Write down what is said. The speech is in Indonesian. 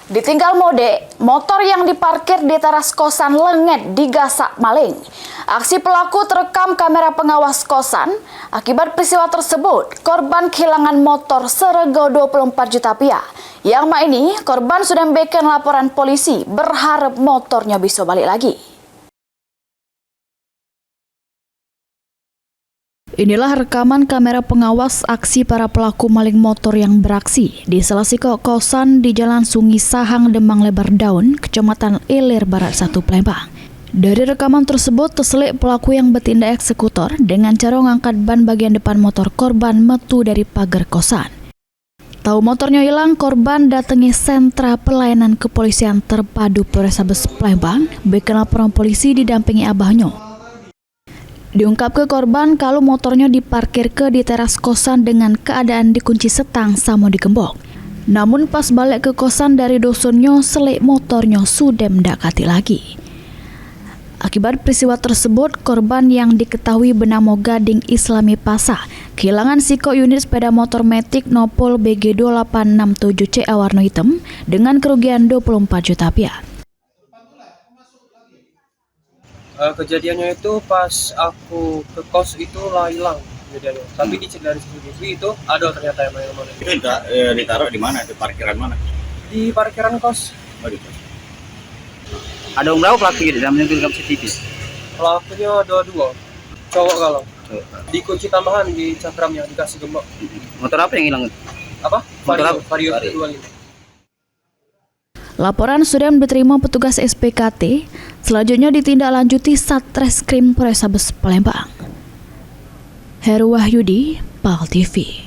Ditinggal mode, motor yang diparkir di teras kosan lenget digasak maling. Aksi pelaku terekam kamera pengawas kosan. Akibat peristiwa tersebut, korban kehilangan motor serego 24 juta rupiah. Yang ini, korban sudah memberikan laporan polisi, berharap motornya bisa balik lagi. Inilah rekaman kamera pengawas aksi para pelaku maling motor yang beraksi di salah satu kosan di Jalan Sungi Sahang, Demang Lebar Daun, Kecamatan Ilir Barat 1, Palembang. Dari rekaman tersebut, terselik pelaku yang bertindak eksekutor dengan cara mengangkat ban bagian depan motor korban metu dari pagar kosan. Tahu motornya hilang, korban datangi sentra pelayanan kepolisian terpadu Polrestabes Palembang, bikin laporan polisi didampingi abahnya. Diungkap ke korban kalau motornya diparkir di teras kosan dengan keadaan dikunci setang sama digembok. Namun pas balik ke kosan dari dusunnya, selik motornya sudah mendekati lagi. Akibat peristiwa tersebut, korban yang diketahui bernama Gading Islami Pasa kehilangan siko unit sepeda motor Matic Nopol BG2867C warna hitam dengan kerugian 24 juta rupiah. Kejadiannya itu pas aku ke kos itu lah hilang kejadiannya. Tapi dicek dari CCTV itu ada ternyata yang main mana. Itu ditaruh di mana? Di parkiran mana? Di parkiran kos. Oh, di kos. Ada berapa pelaku di dalam CCTV? Pelakunya ada 2. Cowok kalau. Dikunci tambahan di cakramnya dikasih gembok. Motor apa yang hilang? Apa? Vario 25. Laporan sudah diterima petugas SPKT, selanjutnya ditindaklanjuti Satreskrim Polrestabes Palembang. Heru Wahyudi, PAL TV.